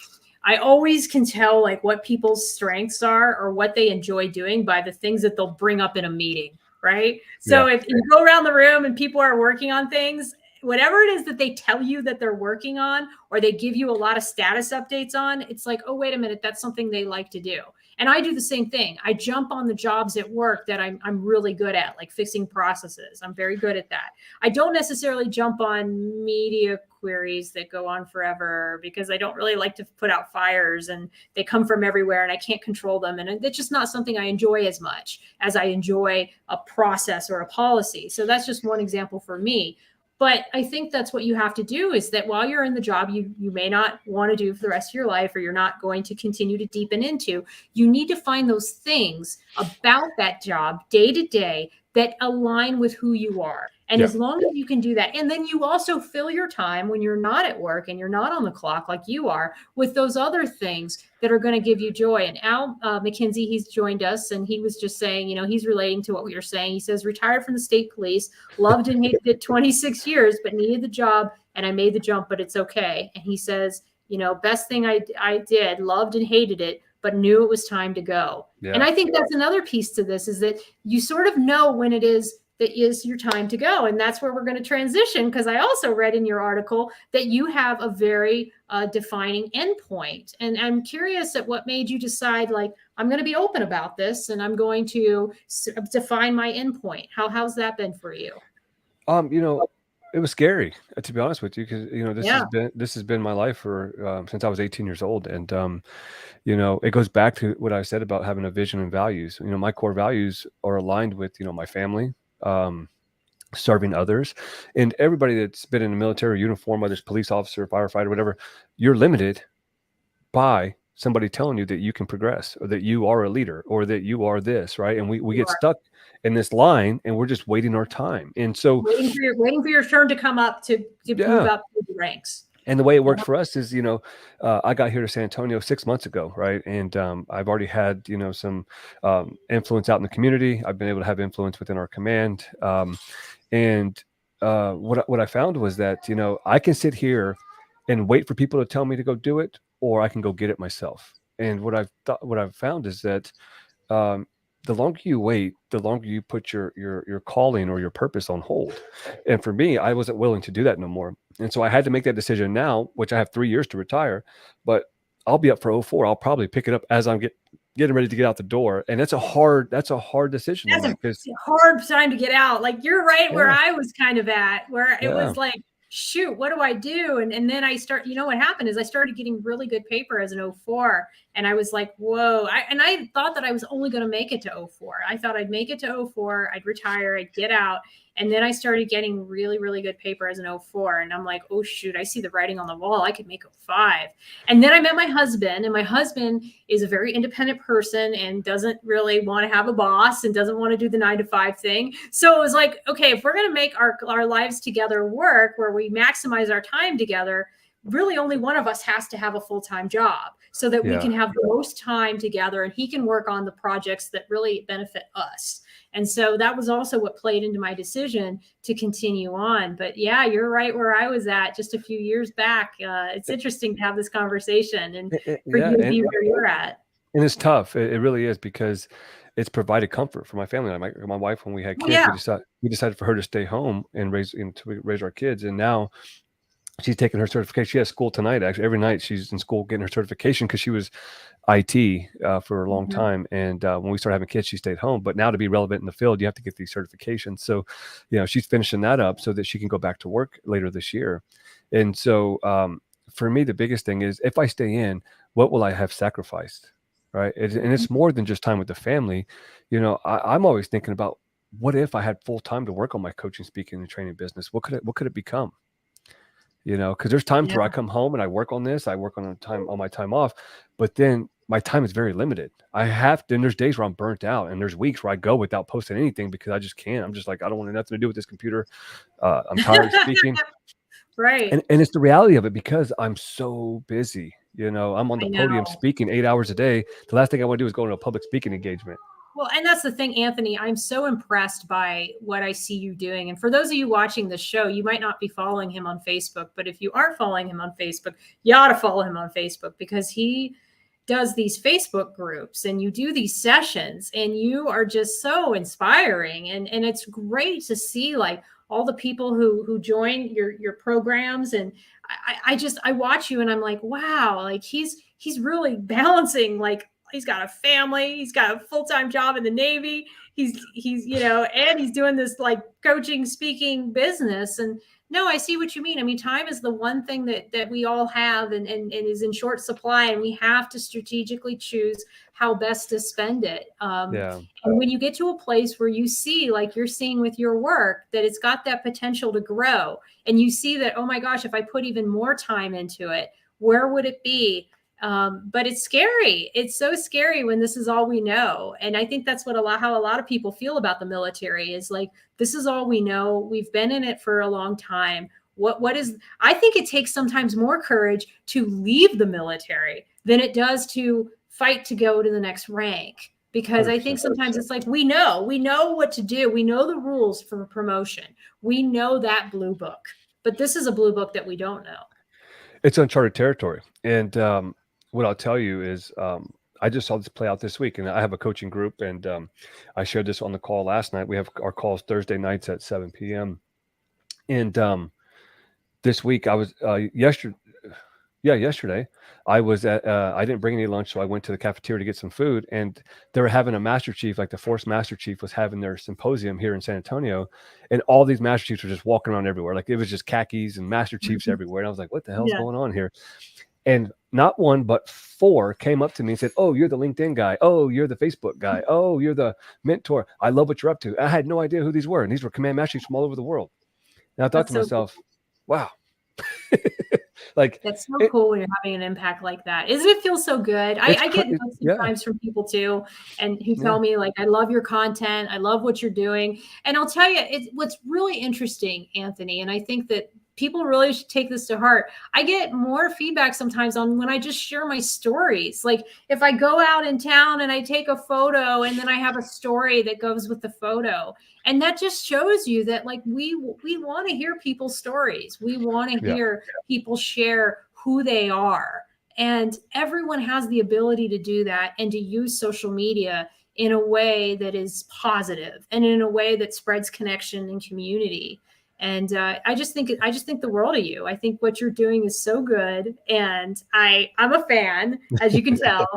I always can tell like what people's strengths are or what they enjoy doing by the things that they'll bring up in a meeting, right? Yeah. So if you go around the room and people are working on things, whatever it is that they tell you that they're working on, or they give you a lot of status updates on, it's like, oh, wait a minute, that's something they like to do. And I do the same thing. I jump on the jobs at work that I'm really good at, like fixing processes. I'm very good at that. I don't necessarily jump on media queries that go on forever because I don't really like to put out fires and they come from everywhere and I can't control them. And it's just not something I enjoy as much as I enjoy a process or a policy. So that's just one example for me. But I think that's what you have to do is that while you're in the job you may not want to do for the rest of your life, or you're not going to continue to deepen into, you need to find those things about that job day to day that align with who you are. And Yeah. as long as you can do that, and then you also fill your time when you're not at work and you're not on the clock like you are with those other things that are going to give you joy. And Al McKenzie, he's joined us and he was just saying, he's relating to what we were saying. He says, retired from the state police, loved and hated it 26 years, but needed the job. And I made the jump, but it's okay. And he says, best thing I did, loved and hated it, but knew it was time to go. Yeah. And I think that's another piece to this is that you sort of know when it is that is your time to go. And that's where we're going to transition, because I also read in your article that you have a very defining endpoint. And I'm curious at what made you decide, like, I'm going to be open about this and I'm going to define my endpoint. How's that been for you? It was scary, to be honest with you, because this has been my life for since I was 18 years old, and it goes back to what I said about having a vision and values. My core values are aligned with my family, serving others, and everybody that's been in a military uniform, whether it's police officer, firefighter, whatever. You're limited by somebody telling you that you can progress, or that you are a leader, or that you are this, right? And we get stuck in this line and we're just waiting our time. And so waiting for your turn to come up to move up through the ranks. And the way it worked for us is, I got here to San Antonio 6 months ago, right? And I've already had, some influence out in the community. I've been able to have influence within our command. And what I found was that, I can sit here and wait for people to tell me to go do it, or I can go get it myself. And what I've found is that the longer you wait, the longer you put your calling or your purpose on hold. And for me, I wasn't willing to do that no more. And so I had to make that decision now, which I have 3 years to retire, but I'll be up for 04. I'll probably pick it up as I'm getting ready to get out the door. And that's a hard decision. That's a hard time to get out. Like, you're right where I was kind of at, where it was like, shoot, what do I do? And then I start, what happened is I started getting really good paper as an 04. And I was like, whoa. I thought that I was only going to make it to 04. I thought I'd make it to 04. I'd retire. I'd get out. And then I started getting really, really good paper as an 04. And I'm like, oh, shoot, I see the writing on the wall. I could make 05. And then I met my husband. And my husband is a very independent person and doesn't really want to have a boss and doesn't want to do the 9-to-5 thing. So it was like, okay, if we're going to make our lives together work where we maximize our time together, really only one of us has to have a full-time job so that we can have the most time together and he can work on the projects that really benefit us. And so that was also what played into my decision to continue on. But yeah, you're right where I was at just a few years back. It's interesting to have this conversation and for you to be where you're at. And it's tough. It really is, because it's provided comfort for my family. My wife, when we had kids, we decided for her to stay home and raise our kids. And now she's taking her certification. She has school tonight. Actually, every night she's in school getting her certification because she was IT for a long time. And when we started having kids, she stayed home. But now to be relevant in the field, you have to get these certifications. So, she's finishing that up so that she can go back to work later this year. And so for me, the biggest thing is, if I stay in, what will I have sacrificed? Right. And it's more than just time with the family. I'm always thinking about, what if I had full time to work on my coaching, speaking, and training business? What could it become? Because there's times where I come home and I work on this, I work on my time off, but then my time is very limited. Then there's days where I'm burnt out, and there's weeks where I go without posting anything because I just can't. I'm just like, I don't want nothing to do with this computer. I'm tired of speaking. Right. And it's the reality of it, because I'm so busy. I'm on the podium speaking 8 hours a day. The last thing I want to do is go into a public speaking engagement. Well, and that's the thing, Anthony, I'm so impressed by what I see you doing. And for those of you watching the show, you might not be following him on Facebook, but if you are following him on Facebook, you ought to follow him on Facebook, because he does these Facebook groups and you do these sessions and you are just so inspiring. And it's great to see like all the people who join your programs. And I watch you and I'm like, wow, like he's really balancing, like, he's got a family, he's got a full-time job in the Navy. He's and he's doing this like coaching, speaking business. And no, I see what you mean. I mean, time is the one thing that we all have and is in short supply, and we have to strategically choose how best to spend it. And when you get to a place where you see, like you're seeing with your work, that it's got that potential to grow, and you see that, oh my gosh, if I put even more time into it, where would it be? But it's scary. It's so scary when this is all we know. And I think that's how a lot of people feel about the military, is like, this is all we know. We've been in it for a long time. I think it takes sometimes more courage to leave the military than it does to fight to go to the next rank. Because I think sometimes it's like, we know what to do. We know the rules for promotion. We know that blue book, but this is a blue book that we don't know. It's uncharted territory. And, what I'll tell you is, I just saw this play out this week, and I have a coaching group, and I shared this on the call last night. We have our calls Thursday nights at 7 p.m. And this week I was yesterday I was at I didn't bring any lunch, so I went to the cafeteria to get some food, and they were having a Master Chief, like the Force Master Chief was having their symposium here in San Antonio, and all these Master Chiefs were just walking around everywhere. Like, it was just khakis and Master Chiefs everywhere. And I was like, what the hell's going on here? And not one, but 4 came up to me and said, oh, you're the LinkedIn guy. Oh, you're the Facebook guy. Oh, you're the mentor. I love what you're up to. I had no idea who these were. And these were command master chiefs from all over the world. And I thought to myself, wow. Like, that's so cool when you're having an impact like that. Isn't it feel so good? I get notes sometimes from people too, and who tell me like, I love your content. I love what you're doing. And I'll tell you, what's really interesting, Anthony, and I think that people really should take this to heart. I get more feedback sometimes on when I just share my stories. Like, if I go out in town and I take a photo and then I have a story that goes with the photo. And that just shows you that, like, we want to hear people's stories. We want to hear people share who they are. And everyone has the ability to do that and to use social media in a way that is positive and in a way that spreads connection and community. And I just think the world of you. I think what you're doing is so good, and I'm a fan, as you can tell.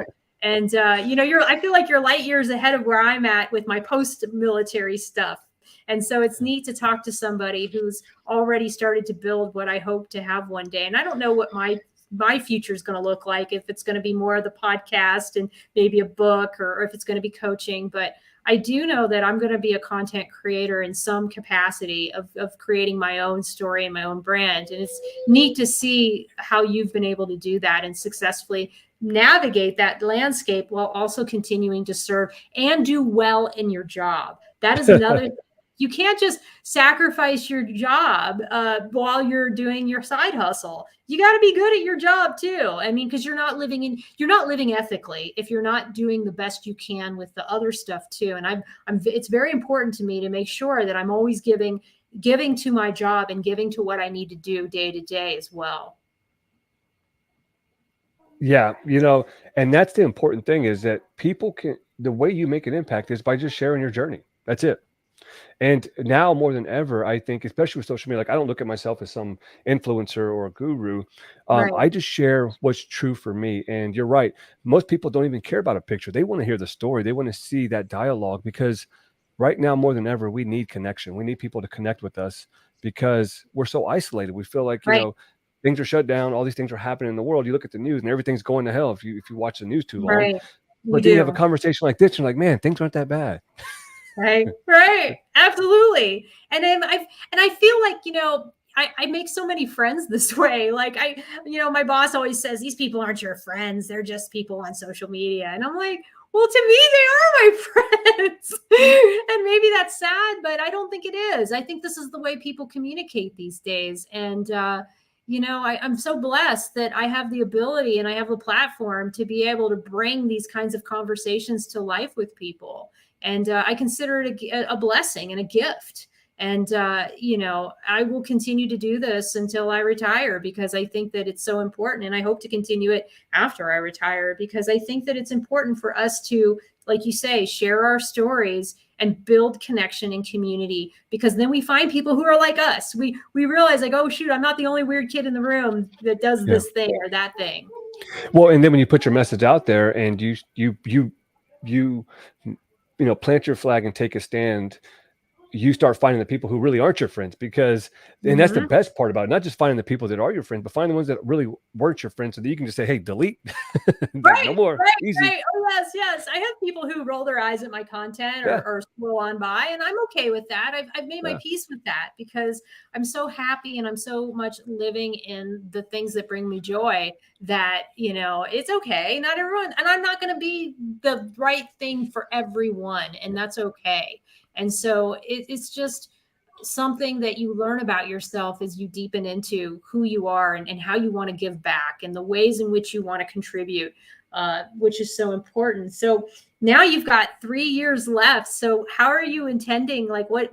And I feel like you're light years ahead of where I'm at with my post-military stuff. And so it's neat to talk to somebody who's already started to build what I hope to have one day. And I don't know what my my future is going to look like, if it's going to be more of the podcast and maybe a book, or if it's going to be coaching. But I do know that I'm going to be a content creator in some capacity of creating my own story and my own brand. And it's neat to see how you've been able to do that and successfully navigate that landscape while also continuing to serve and do well in your job. That is another. You can't just sacrifice your job while you're doing your side hustle. You got to be good at your job too. I mean, because you're not living ethically if you're not doing the best you can with the other stuff too. And it's very important to me to make sure that I'm always giving to my job and giving to what I need to do day to day as well. Yeah, and that's the important thing, is that the way you make an impact is by just sharing your journey. That's it. And now more than ever, I think, especially with social media, like, I don't look at myself as some influencer or a guru. Right. I just share what's true for me. And you're right. Most people don't even care about a picture. They want to hear the story. They want to see that dialogue, because right now more than ever, we need connection. We need people to connect with us, because we're so isolated. We feel like, Right. things are shut down. All these things are happening in the world. You look at the news and everything's going to hell if you watch the news too long. Right. But then you have a conversation like this, and you're like, man, things aren't that bad. Right. Absolutely. And I feel like, I make so many friends this way. Like, my boss always says, these people aren't your friends. They're just people on social media. And I'm like, well, to me, they are my friends. And maybe that's sad, but I don't think it is. I think this is the way people communicate these days. And, I'm so blessed that I have the ability and I have the platform to be able to bring these kinds of conversations to life with people. And I consider it a blessing and a gift. And, I will continue to do this until I retire, because I think that it's so important. And I hope to continue it after I retire, because I think that it's important for us to, like you say, share our stories and build connection and community, because then we find people who are like us. We realize, like, oh, shoot, I'm not the only weird kid in the room that does this thing or that thing. Well, and then when you put your message out there and you plant your flag and take a stand, you start finding the people who really aren't your friends, and that's the best part about it. Not just finding the people that are your friends, but finding the ones that really weren't your friends, so that you can just say, hey, delete. Right. No more. Right, Easy. right. Oh, yes. I have people who roll their eyes at my content or scroll on by, and I'm okay with that. I've made my peace with that, because I'm so happy and I'm so much living in the things that bring me joy that, it's okay. Not everyone, and I'm not going to be the right thing for everyone, and that's okay. And so it's just something that you learn about yourself as you deepen into who you are and how you want to give back and the ways in which you want to contribute, which is so important. So now you've got 3 years left. So how are you intending, like, what,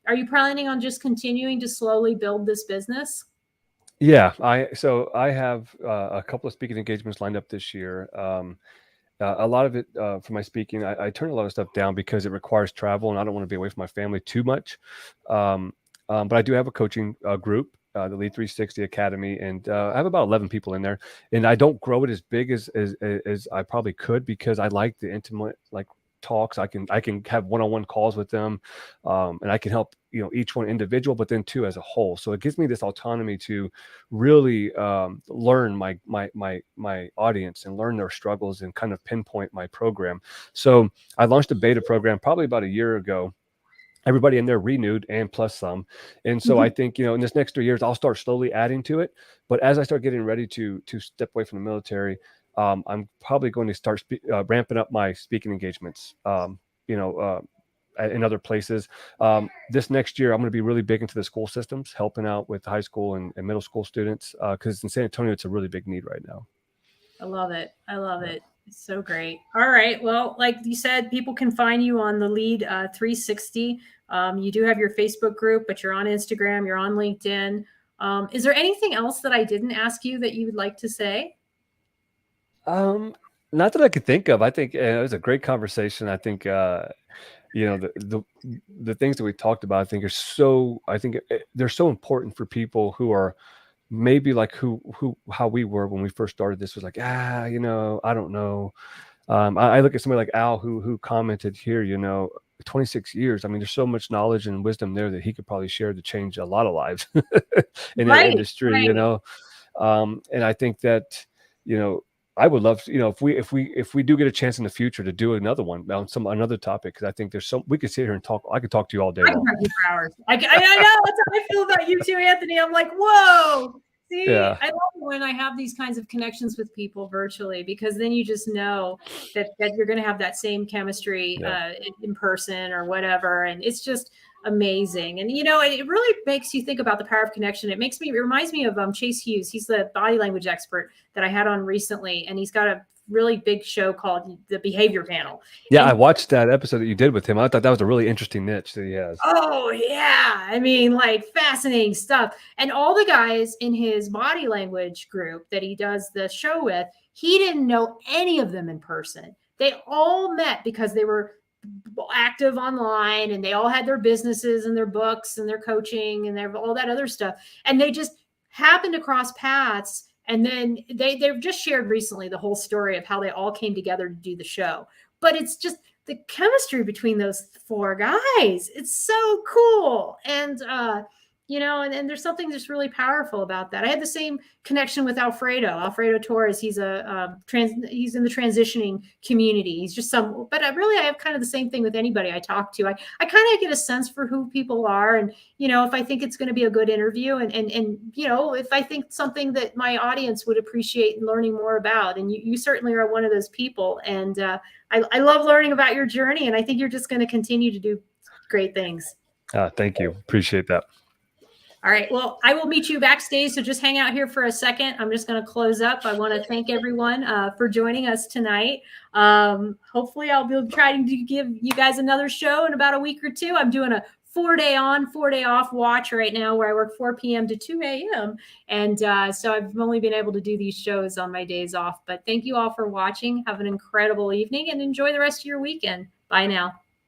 are you planning on just continuing to slowly build this business? Yeah. I have a couple of speaking engagements lined up this year. A lot of it for my speaking, I turn a lot of stuff down because it requires travel, and I don't want to be away from my family too much. But I do have a coaching group, the Lead 360 Academy, and I have about 11 people in there. And I don't grow it as big as I probably could, because I like the intimate, like, talks. I can have one-on-one calls with them, and I can help each one individual, but then too as a whole. So it gives me this autonomy to really learn my audience and learn their struggles and kind of pinpoint my program. So I launched a beta program probably about a year ago. Everybody in there renewed, and plus some. And so I think, in this next 3 years, I'll start slowly adding to it. But as I start getting ready to step away from the military, I'm probably going to start ramping up my speaking engagements, in other places. This next year, I'm going to be really big into the school systems, helping out with high school and middle school students, because in San Antonio, it's a really big need right now. I love it. It's so great. All right. Well, like you said, people can find you on the Lead 360. You do have your Facebook group, but you're on Instagram, you're on LinkedIn. Is there anything else that I didn't ask you that you would like to say? Not that I could think of. I think it was a great conversation. I think, the things that we talked about, I think they're so important for people who are maybe like how we were when we first started. This was like, I don't know. I look at somebody like Al who commented here, 26 years. I mean, there's so much knowledge and wisdom there that he could probably share to change a lot of lives in that industry, And I think that, I would love to, if we do get a chance in the future to do another one on another topic, because I think we could sit here and talk. I could talk to you all day I can long. talk to you for hours. I know that's how I feel about you too, Anthony. I'm like, whoa. See, Yeah. I love when I have these kinds of connections with people virtually, because then you just know that you're going to have that same chemistry in person or whatever. And it's just amazing. And, it really makes you think about the power of connection. It reminds me of Chase Hughes. He's the body language expert that I had on recently. And he's got a really big show called The Behavior Panel. Yeah, I watched that episode that you did with him. I thought that was a really interesting niche that he has. Oh, yeah. I mean, like, fascinating stuff. And all the guys in his body language group that he does the show with, he didn't know any of them in person. They all met because they were active online, and they all had their businesses and their books and their coaching and all that other stuff. And they just happened to cross paths. And then they've just shared recently the whole story of how they all came together to do the show. But it's just the chemistry between those four guys. It's so cool. And, and there's something just really powerful about that. I had the same connection with Alfredo Torres. He's he's in the transitioning community. He's just but I have kind of the same thing with anybody I talk to. I kind of get a sense for who people are, and, if I think it's going to be a good interview, and if I think something that my audience would appreciate learning more about. And you certainly are one of those people. And I love learning about your journey, and I think you're just going to continue to do great things. Thank you. Appreciate that. All right. Well, I will meet you backstage, so just hang out here for a second. I'm just going to close up. I want to thank everyone for joining us tonight. Hopefully, I'll be trying to give you guys another show in about a week or two. I'm doing a 4-day on, 4-day off watch right now, where I work 4 p.m. to 2 a.m. And so I've only been able to do these shows on my days off. But thank you all for watching. Have an incredible evening and enjoy the rest of your weekend. Bye now.